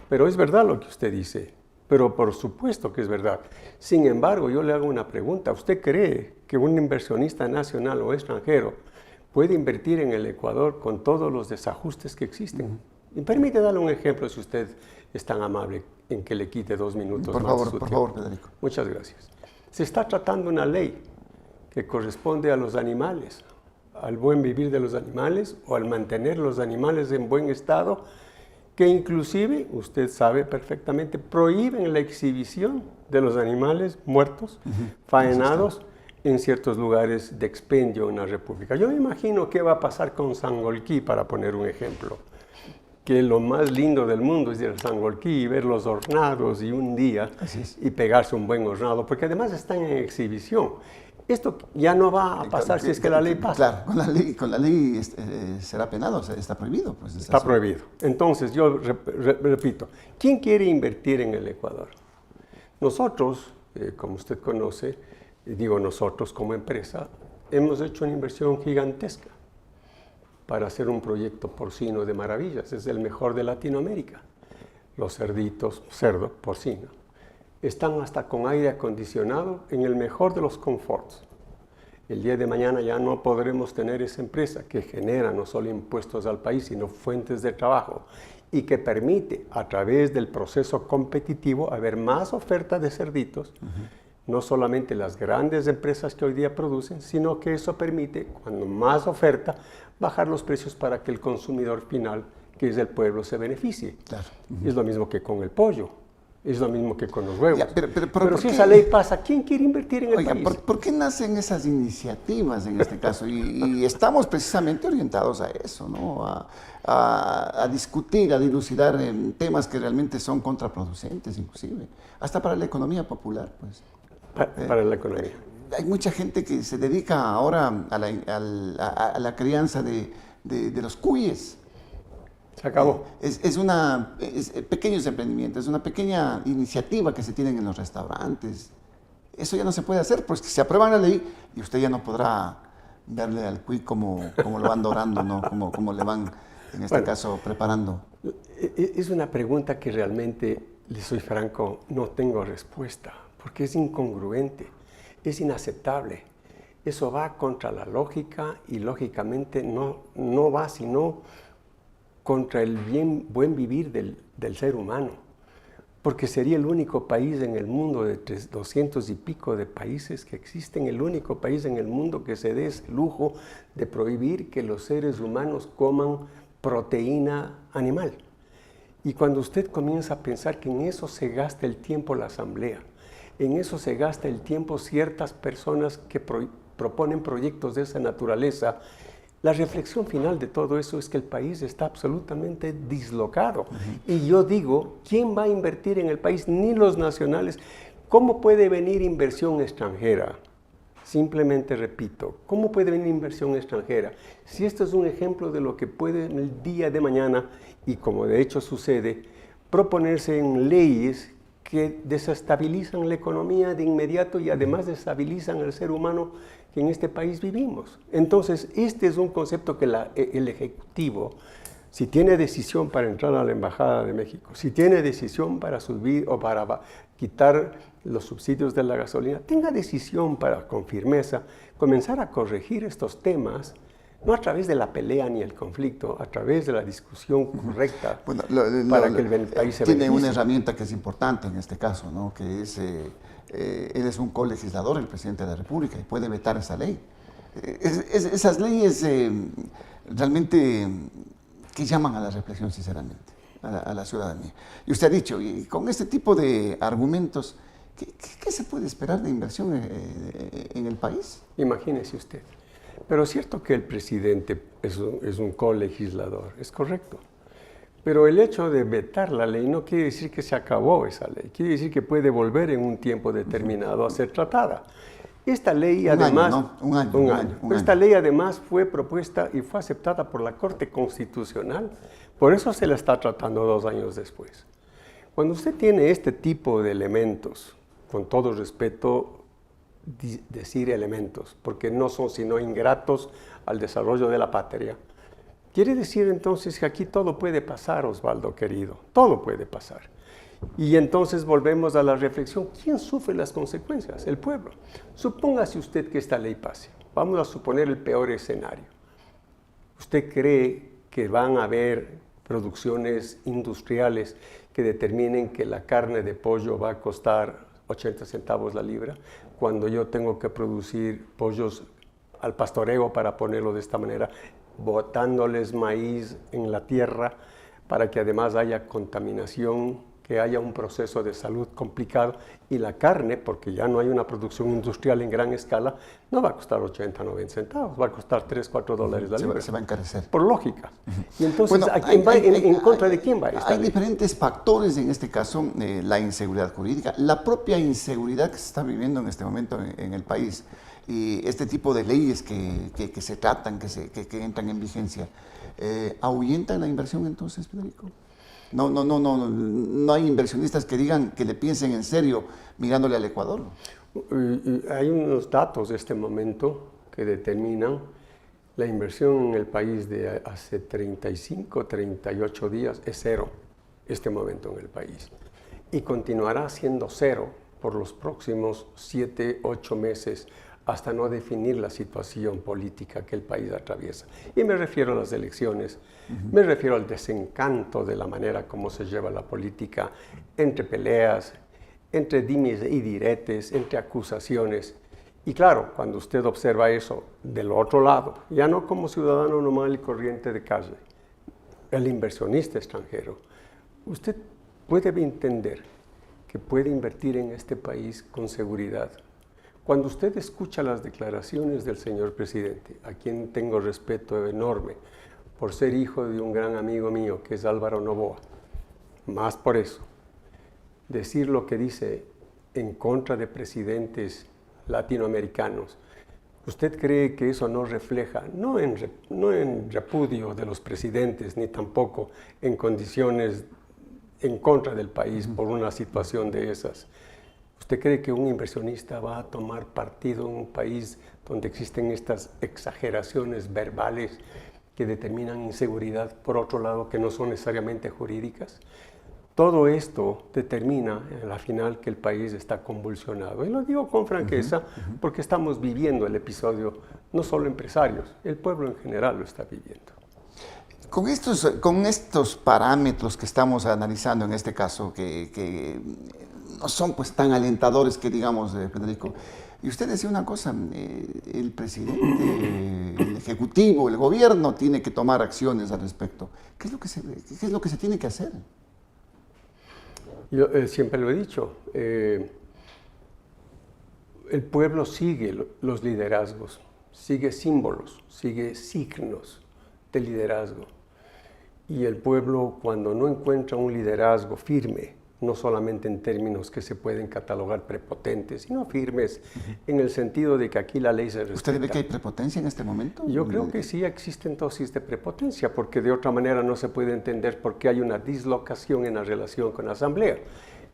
Pero es verdad lo que usted dice, pero por supuesto que es verdad. Sin embargo, yo le hago una pregunta. ¿Usted cree que un inversionista nacional o extranjero puede invertir en el Ecuador con todos los desajustes que existen? Y permite darle un ejemplo, si usted es tan amable, en que le quite 2 minutos Por más de su favor, tiempo. Federico. Muchas gracias. Se está tratando una ley que corresponde a los animales, al buen vivir de los animales o al mantener los animales en buen estado, que inclusive, usted sabe perfectamente, prohíben la exhibición de los animales muertos, faenados, en ciertos lugares de expendio en la República. Yo me imagino qué va a pasar con Sangolquí, para poner un ejemplo, que lo más lindo del mundo es ir a Sangolquí y ver los hornados y un día y pegarse un buen hornado, porque además están en exhibición. Esto ya no va a pasar si es que la ley pasa. Claro, con la ley será penado, está prohibido. Pues, está prohibido. Entonces, yo repito, ¿quién quiere invertir en el Ecuador? Nosotros, como usted conoce, digo nosotros como empresa, hemos hecho una inversión gigantesca para hacer un proyecto porcino de maravillas. Es el mejor de Latinoamérica. Los cerditos, cerdo, porcino, están hasta con aire acondicionado en el mejor de los conforts. El día de mañana ya no podremos tener esa empresa que genera no solo impuestos al país, sino fuentes de trabajo y que permite, a través del proceso competitivo, haber más oferta de cerditos, no solamente las grandes empresas que hoy día producen, sino que eso permite, cuando más oferta, bajar los precios para que el consumidor final, que es el pueblo, se beneficie. Claro. Es lo mismo que con el pollo, es lo mismo que con los huevos. Ya, pero si esa ley pasa, ¿quién quiere invertir en el país? ¿Por qué nacen esas iniciativas en este caso? Y estamos precisamente orientados a eso, ¿no? A discutir, a dilucidar en temas que realmente son contraproducentes, inclusive, hasta para la economía popular, pues. Para la economía. Hay mucha gente que se dedica ahora a la crianza de los cuyes. Se acabó. Es pequeños emprendimientos, es una pequeña iniciativa que se tienen en los restaurantes. Eso ya no se puede hacer, pues que se aprueba la ley y usted ya no podrá verle al cuy como lo van dorando, ¿no? Como le van, en este caso, preparando. Es una pregunta que realmente, le soy franco, no tengo respuesta, porque es incongruente, es inaceptable. Eso va contra la lógica y lógicamente no va sino contra el buen vivir del ser humano. porque sería el único país en el mundo de 200 y pico de países que existen, el único país en el mundo que se dé ese lujo de prohibir que los seres humanos coman proteína animal. Y cuando usted comienza a pensar que en eso se gasta el tiempo la Asamblea, en eso se gasta el tiempo ciertas personas que proponen proyectos de esa naturaleza, la reflexión final de todo eso es que el país está absolutamente dislocado. Y yo digo, ¿quién va a invertir en el país? Ni los nacionales. ¿Cómo puede venir inversión extranjera? Simplemente repito, ¿cómo puede venir inversión extranjera? Si esto es un ejemplo de lo que puede en el día de mañana, y como de hecho sucede, proponerse en leyes que desestabilizan la economía de inmediato y además desestabilizan al ser humano que en este país vivimos. Entonces, este es un concepto que el Ejecutivo, si tiene decisión para entrar a la Embajada de México, si tiene decisión para subir o para quitar los subsidios de la gasolina, tenga decisión para, con firmeza, comenzar a corregir estos temas, no a través de la pelea ni el conflicto, a través de la discusión correcta, bueno, para que el país se tiene beneficie. una herramienta que es importante en este caso, ¿no? Que es, él es un colegislador, el presidente de la República, y puede vetar esa ley. Esas leyes realmente que llaman a la reflexión, sinceramente, a la ciudadanía. Y usted ha dicho, y con este tipo de argumentos, ¿qué se puede esperar de inversión en el país? Imagínese usted. Pero es cierto que el presidente es un colegislador, es correcto. Pero el hecho de vetar la ley no quiere decir que se acabó esa ley, quiere decir que puede volver en un tiempo determinado a ser tratada. Esta ley además... Un año. Esta ley además fue propuesta y fue aceptada por la Corte Constitucional, por eso se la está tratando 2 años después. Cuando usted tiene este tipo de elementos, con todo respeto, decir elementos, porque no son sino ingratos al desarrollo de la patria. Quiere decir entonces que aquí todo puede pasar, Osvaldo querido, todo puede pasar. Y entonces volvemos a la reflexión, ¿quién sufre las consecuencias? El pueblo. Supóngase usted que esta ley pase, vamos a suponer el peor escenario. ¿Usted cree que van a haber producciones industriales que determinen que la carne de pollo va a costar 80 centavos la libra, cuando yo tengo que producir pollos al pastoreo, para ponerlo de esta manera, botándoles maíz en la tierra para que además haya contaminación, que haya un proceso de salud complicado, y la carne, porque ya no hay una producción industrial en gran escala, no va a costar 80, 90 centavos, va a costar 3, 4 dólares la libra. Se va a encarecer. Por lógica. Y entonces, bueno, ¿en contra de quién va esta ley? Hay diferentes factores en este caso, la inseguridad jurídica, la propia inseguridad que se está viviendo en este momento en el país, y este tipo de leyes que se tratan, que entran en vigencia, ¿ahuyentan la inversión entonces, Federico? No hay inversionistas que digan, que le piensen en serio mirándole al Ecuador. Hay unos datos de este momento que determinan la inversión en el país de hace 35, 38 días es cero, este momento en el país. Y continuará siendo cero por los próximos 7, 8 meses, hasta no definir la situación política que el país atraviesa. Y me refiero a las elecciones, me refiero al desencanto de la manera como se lleva la política, entre peleas, entre dimes y diretes, entre acusaciones. Y claro, cuando usted observa eso del otro lado, ya no como ciudadano normal y corriente de calle, el inversionista extranjero, usted puede entender que puede invertir en este país con seguridad. Cuando usted escucha las declaraciones del señor presidente, a quien tengo respeto enorme por ser hijo de un gran amigo mío, que es Álvaro Noboa, más por eso, decir lo que dice en contra de presidentes latinoamericanos, ¿usted cree que eso no refleja, no en repudio de los presidentes, ni tampoco en condiciones en contra del país por una situación de esas? ¿Usted cree que un inversionista va a tomar partido en un país donde existen estas exageraciones verbales que determinan inseguridad, por otro lado, que no son necesariamente jurídicas? Todo esto determina, en la final, que el país está convulsionado. Y lo digo con franqueza porque estamos viviendo el episodio, no solo empresarios, el pueblo en general lo está viviendo. Con estos parámetros que estamos analizando en este caso, que no son pues tan alentadores que digamos, Federico, y usted decía una cosa, el presidente, el ejecutivo, el gobierno tiene que tomar acciones al respecto. ¿Qué es lo que se tiene que hacer? Yo siempre lo he dicho, el pueblo sigue los liderazgos, sigue símbolos, sigue signos de liderazgo. Y el pueblo, cuando no encuentra un liderazgo firme, no solamente en términos que se pueden catalogar prepotentes, sino firmes en el sentido de que aquí la ley se respeta. ¿Usted ve que hay prepotencia en este momento? Yo creo que sí existen dosis de prepotencia, porque de otra manera no se puede entender por qué hay una dislocación en la relación con la Asamblea.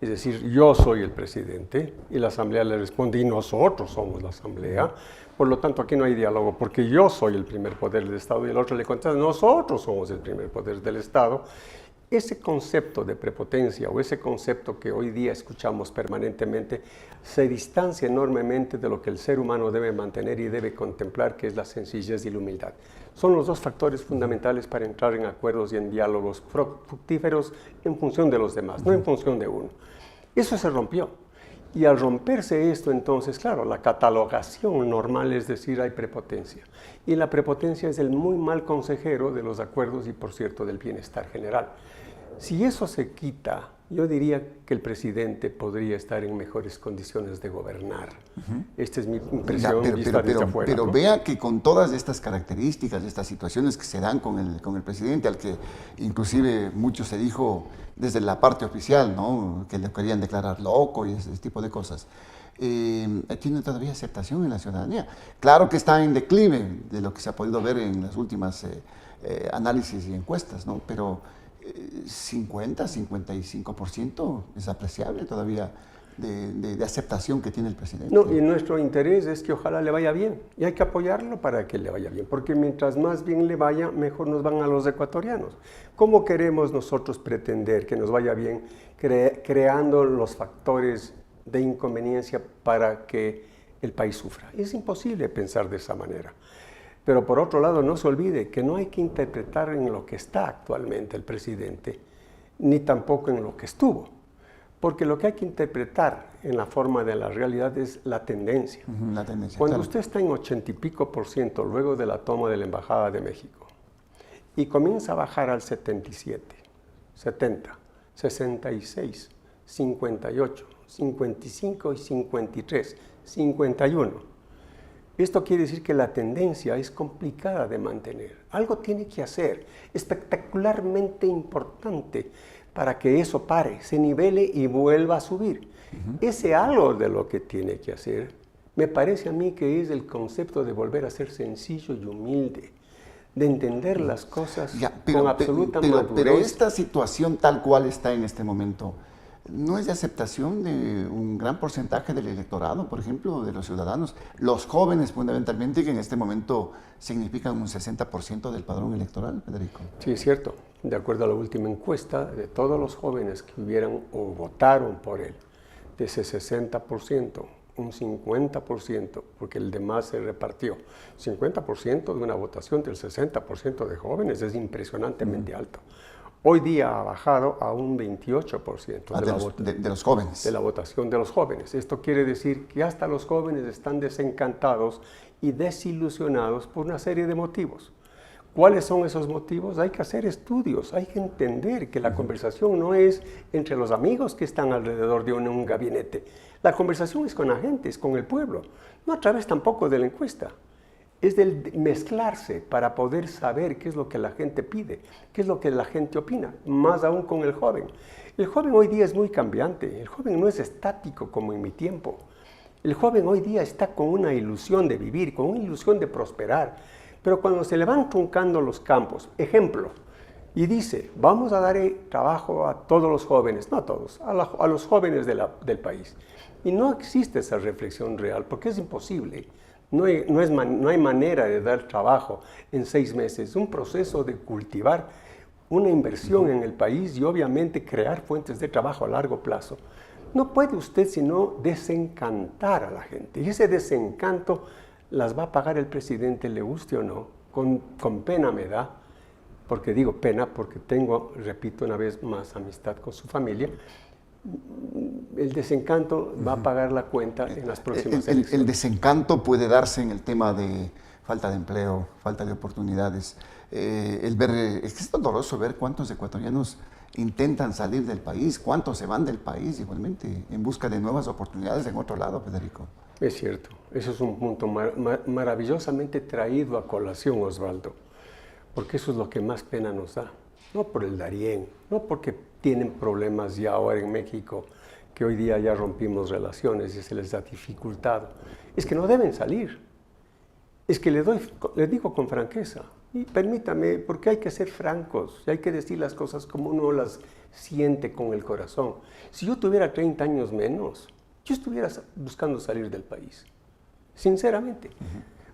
Es decir, yo soy el presidente y la Asamblea le responde y nosotros somos la Asamblea. Por lo tanto, aquí no hay diálogo porque yo soy el primer poder del Estado y el otro le contesta, nosotros somos el primer poder del Estado. Ese concepto de prepotencia o ese concepto que hoy día escuchamos permanentemente se distancia enormemente de lo que el ser humano debe mantener y debe contemplar, que es la sencillez y la humildad. Son los dos factores fundamentales para entrar en acuerdos y en diálogos fructíferos en función de los demás, no en función de uno. Eso se rompió. Y al romperse esto, entonces, claro, la catalogación normal es decir, hay prepotencia. Y la prepotencia es el muy mal consejero de los acuerdos y, por cierto, del bienestar general. Si eso se quita, yo diría que el presidente podría estar en mejores condiciones de gobernar. Esta es mi impresión vista desde afuera. Pero ¿no? vea que con todas estas características, estas situaciones que se dan con el presidente, al que inclusive mucho se dijo desde la parte oficial, ¿no? Que le querían declarar loco y ese tipo de cosas, tiene todavía aceptación en la ciudadanía. Claro que está en declive de lo que se ha podido ver en las últimas análisis y encuestas, ¿no? Pero 55% es apreciable todavía de aceptación que tiene el presidente. No, y nuestro interés es que ojalá le vaya bien, y hay que apoyarlo para que le vaya bien, porque mientras más bien le vaya, mejor nos van a los ecuatorianos. ¿Cómo queremos nosotros pretender que nos vaya bien creando los factores de inconveniencia para que el país sufra? Es imposible pensar de esa manera. Pero por otro lado, no se olvide que no hay que interpretar en lo que está actualmente el presidente, ni tampoco en lo que estuvo. Porque lo que hay que interpretar en la forma de la realidad es la tendencia. La tendencia, Cuando claro. usted está en 80 y pico % luego de la toma de la Embajada de México y comienza a bajar al 77, 70, 66, 58, 55 y 53, 51. Esto quiere decir que la tendencia es complicada de mantener. Algo tiene que hacer espectacularmente importante para que eso pare, se nivele y vuelva a subir. Ese algo de lo que tiene que hacer, me parece a mí que es el concepto de volver a ser sencillo y humilde, de entender las cosas con absoluta madurez. Pero esta situación tal cual está en este momento, ¿no es de aceptación de un gran porcentaje del electorado, por ejemplo, de los ciudadanos? Los jóvenes, fundamentalmente, que en este momento significan un 60% del padrón electoral, Federico. Sí, es cierto. De acuerdo a la última encuesta, de todos los jóvenes que hubieran o votaron por él, de ese 60%, un 50%, porque el demás se repartió. 50% de una votación del 60% de jóvenes es impresionantemente alto. Hoy día ha bajado a un 28% de los jóvenes. De la votación de los jóvenes. Esto quiere decir que hasta los jóvenes están desencantados y desilusionados por una serie de motivos. ¿Cuáles son esos motivos? Hay que hacer estudios, hay que entender que la conversación no es entre los amigos que están alrededor de un gabinete. La conversación es con la gente, es con el pueblo, no a través tampoco de la encuesta. Es del mezclarse para poder saber qué es lo que la gente pide, qué es lo que la gente opina, más aún con el joven. El joven hoy día es muy cambiante, el joven no es estático como en mi tiempo. El joven hoy día está con una ilusión de vivir, con una ilusión de prosperar, pero cuando se le van truncando los campos, ejemplo, y dice, vamos a dar trabajo a todos los jóvenes, no a todos, a los jóvenes del país. Y no existe esa reflexión real, porque es imposible. No hay manera de dar trabajo en 6 meses. Es un proceso de cultivar una inversión en el país y obviamente crear fuentes de trabajo a largo plazo. No puede usted sino desencantar a la gente. Y ese desencanto las va a pagar el presidente, le guste o no, con pena me da, porque digo pena, porque tengo, repito una vez más, amistad con su familia. El desencanto va a pagar la cuenta en las próximas elecciones. El desencanto puede darse en el tema de falta de empleo, falta de oportunidades. Es doloroso ver cuántos ecuatorianos intentan salir del país, cuántos se van del país igualmente en busca de nuevas oportunidades en otro lado, Federico. Es cierto, eso es un punto maravillosamente traído a colación, Osvaldo, porque eso es lo que más pena nos da, no por el Darién, no porque tienen problemas ya ahora en México, que hoy día ya rompimos relaciones y se les ha dificultado, es que no deben salir, es que le digo con franqueza, y permítame, porque hay que ser francos, y hay que decir las cosas como uno las siente con el corazón. Si yo tuviera 30 años menos, yo estuviera buscando salir del país, sinceramente.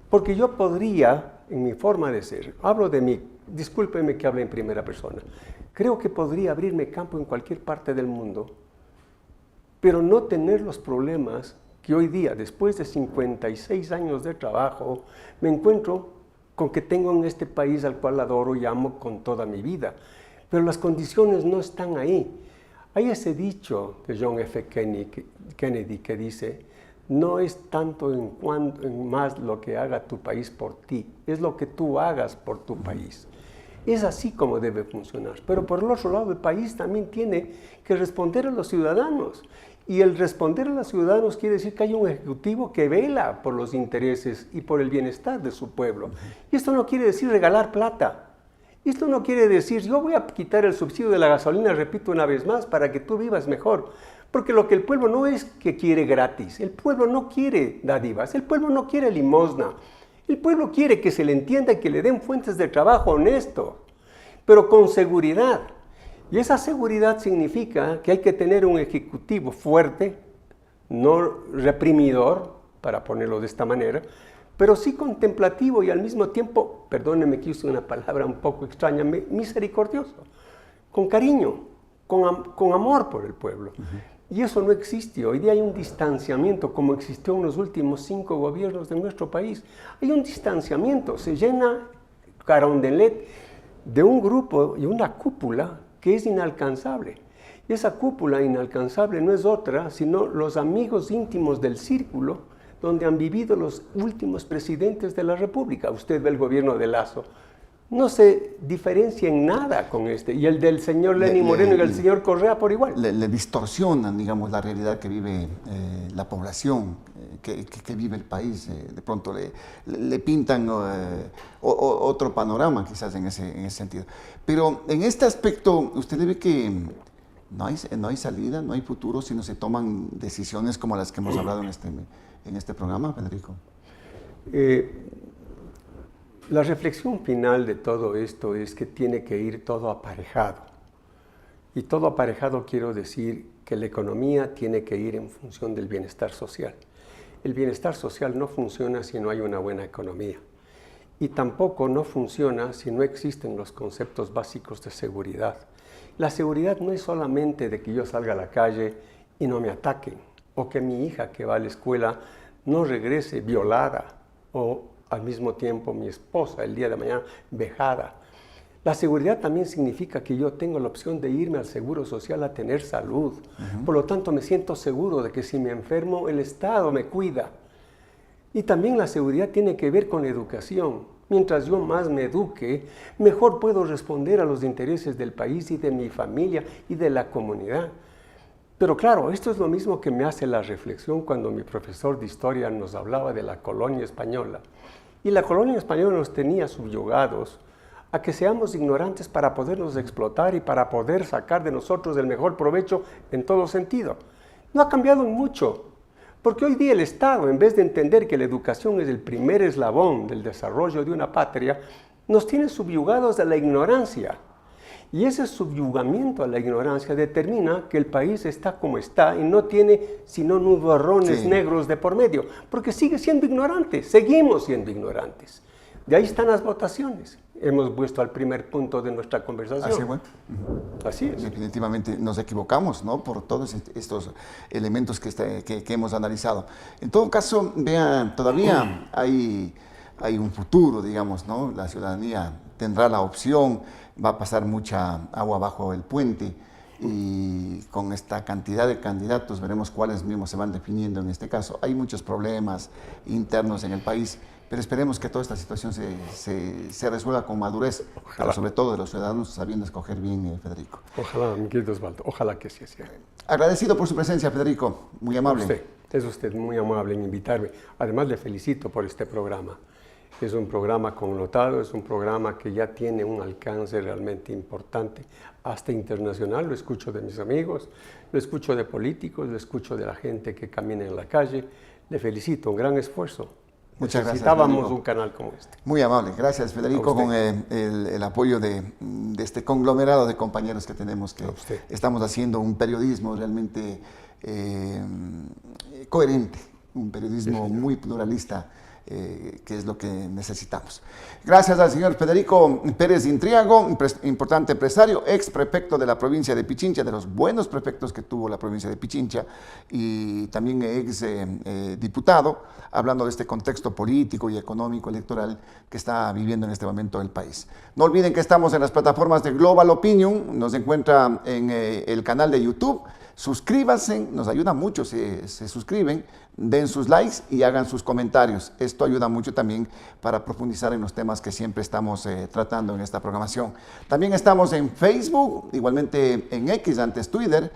Porque yo podría, en mi forma de ser, hablo de mí, discúlpeme que hable en primera persona, creo que podría abrirme campo en cualquier parte del mundo, pero no tener los problemas que hoy día, después de 56 años de trabajo, me encuentro con que tengo en este país al cual adoro y amo con toda mi vida. Pero las condiciones no están ahí. Hay ese dicho de John F. Kennedy que dice, no es tanto en más lo que haga tu país por ti, es lo que tú hagas por tu país. Es así como debe funcionar. Pero por el otro lado, el país también tiene que responder a los ciudadanos. Y el responder a los ciudadanos quiere decir que hay un ejecutivo que vela por los intereses y por el bienestar de su pueblo. Y esto no quiere decir regalar plata. Esto no quiere decir, yo voy a quitar el subsidio de la gasolina, repito una vez más, para que tú vivas mejor. Porque lo que el pueblo no es que quiere gratis, el pueblo no quiere dádivas, el pueblo no quiere limosna. El pueblo quiere que se le entienda y que le den fuentes de trabajo honesto, pero con seguridad. Y esa seguridad significa que hay que tener un ejecutivo fuerte, no reprimidor, para ponerlo de esta manera, pero sí contemplativo y al mismo tiempo, perdónenme que use una palabra un poco extraña, misericordioso, con cariño, con amor por el pueblo. Y eso no existe. Hoy día hay un distanciamiento, como existió en los últimos 5 gobiernos de nuestro país. Hay un distanciamiento, se llena Carondelet de un grupo y una cúpula que es inalcanzable. Y esa cúpula inalcanzable no es otra, sino los amigos íntimos del círculo donde han vivido los últimos presidentes de la República. Usted ve el gobierno de Lasso, no se diferencia en nada con este, y el del señor Lenín Moreno y el señor Correa por igual. Le distorsionan, digamos, la realidad que vive la población, que vive el país. De pronto le pintan otro panorama, quizás en ese sentido. Pero en este aspecto, ¿usted le ve que no hay salida, no hay futuro si no se toman decisiones como las que hemos hablado en este programa, Federico? La reflexión final de todo esto es que tiene que ir todo aparejado. Y todo aparejado quiero decir que la economía tiene que ir en función del bienestar social. El bienestar social no funciona si no hay una buena economía. Y tampoco no funciona si no existen los conceptos básicos de seguridad. La seguridad no es solamente de que yo salga a la calle y no me ataquen, o que mi hija que va a la escuela no regrese violada, o al mismo tiempo mi esposa el día de mañana vejada. La seguridad también significa que yo tengo la opción de irme al Seguro Social a tener salud. Por lo tanto, me siento seguro de que si me enfermo, el Estado me cuida. Y también la seguridad tiene que ver con la educación. Mientras yo más me eduque, mejor puedo responder a los intereses del país y de mi familia y de la comunidad. Pero claro, esto es lo mismo que me hace la reflexión cuando mi profesor de historia nos hablaba de la colonia española. Y la colonia española nos tenía subyugados a que seamos ignorantes para podernos explotar y para poder sacar de nosotros el mejor provecho en todo sentido. No ha cambiado mucho, porque hoy día el Estado, en vez de entender que la educación es el primer eslabón del desarrollo de una patria, nos tiene subyugados a la ignorancia. Y ese subyugamiento a la ignorancia determina que el país está como está y no tiene sino nubarrones negros de por medio, porque sigue siendo ignorante, seguimos siendo ignorantes. De ahí están las votaciones. Hemos vuelto al primer punto de nuestra conversación. Así, bueno. Así es. Definitivamente nos equivocamos, ¿no? Por todos estos elementos que hemos analizado. En todo caso, vean, todavía hay un futuro, digamos, ¿no? La ciudadanía tendrá la opción, va a pasar mucha agua bajo el puente y con esta cantidad de candidatos veremos cuáles mismos se van definiendo en este caso. Hay muchos problemas internos en el país, pero esperemos que toda esta situación se resuelva con madurez, pero sobre todo de los ciudadanos sabiendo escoger bien, Federico. Ojalá, mi querido Osvaldo, ojalá que sí sea. Agradecido por su presencia, Federico, muy amable. Es usted muy amable en invitarme. Además, le felicito por este programa. Es un programa connotado, es un programa que ya tiene un alcance realmente importante, hasta internacional. Lo escucho de mis amigos, lo escucho de políticos, lo escucho de la gente que camina en la calle. Le felicito, un gran esfuerzo. Muchas gracias, Necesitábamos Federico. un canal como este. Muy amable, gracias Federico, con el apoyo de este conglomerado de compañeros que tenemos, que estamos haciendo un periodismo realmente coherente, un periodismo muy pluralista, que es lo que necesitamos. Gracias al señor Federico Pérez Intriago, importante empresario, ex prefecto de la provincia de Pichincha, de los buenos prefectos que tuvo la provincia de Pichincha, y también ex diputado, hablando de este contexto político y económico electoral que está viviendo en este momento el país. No olviden que estamos en las plataformas de Global Opinion, nos encuentra en el canal de YouTube. Suscríbanse, nos ayuda mucho si se suscriben, den sus likes y hagan sus comentarios. Esto ayuda mucho también para profundizar en los temas que siempre estamos tratando en esta programación. También estamos en Facebook, igualmente en X, antes Twitter,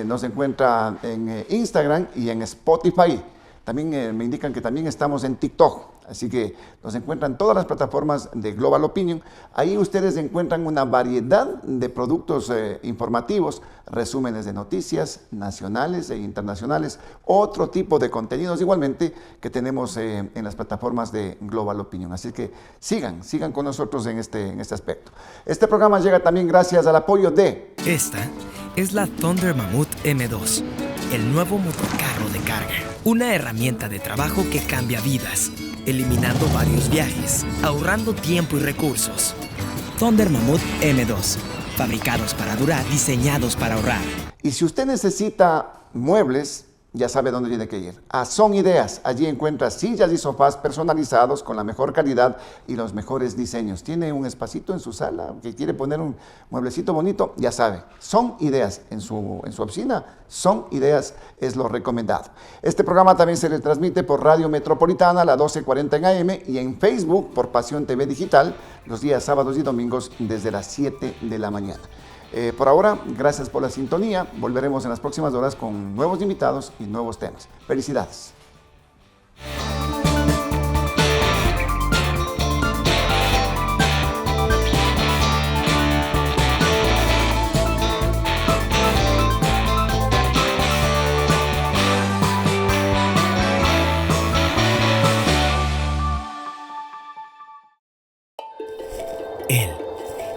nos encuentra en Instagram y en Spotify. También me indican que también estamos en TikTok. Así que nos encuentran todas las plataformas de Global Opinion. Ahí ustedes encuentran una variedad de productos informativos, resúmenes de noticias nacionales e internacionales, otro tipo de contenidos igualmente que tenemos en las plataformas de Global Opinion. Así que sigan con nosotros en este aspecto. Este programa llega también gracias al apoyo de... Esta es la Thunder Mammoth M2, el nuevo motocarro de carga. Una herramienta de trabajo que cambia vidas, eliminando varios viajes, ahorrando tiempo y recursos. Thunder Mammoth M2, fabricados para durar, diseñados para ahorrar. Y si usted necesita muebles, ya sabe dónde tiene que ir. A Son Ideas, allí encuentra sillas y sofás personalizados con la mejor calidad y los mejores diseños. Tiene un espacito en su sala que quiere poner un mueblecito bonito, ya sabe. Son Ideas en su oficina. Son Ideas es lo recomendado. Este programa también se le transmite por Radio Metropolitana a las 12:40 en AM y en Facebook por Pasión TV Digital los días sábados y domingos desde las 7 de la mañana. Por ahora, gracias por la sintonía. Volveremos en las próximas horas con nuevos invitados y nuevos temas. Felicidades. Él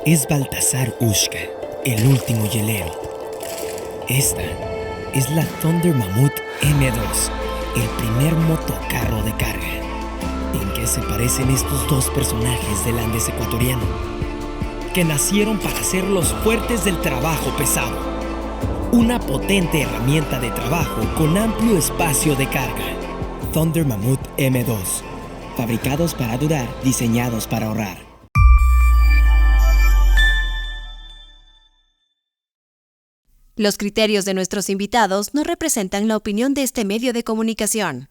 es Baltasar Ushka, el último hielero. Esta es la Thunder Mammoth M2, el primer motocarro de carga. ¿En qué se parecen estos dos personajes del Andes ecuatoriano? Que nacieron para ser los fuertes del trabajo pesado. Una potente herramienta de trabajo con amplio espacio de carga. Thunder Mammoth M2, fabricados para durar, diseñados para ahorrar. Los criterios de nuestros invitados no representan la opinión de este medio de comunicación.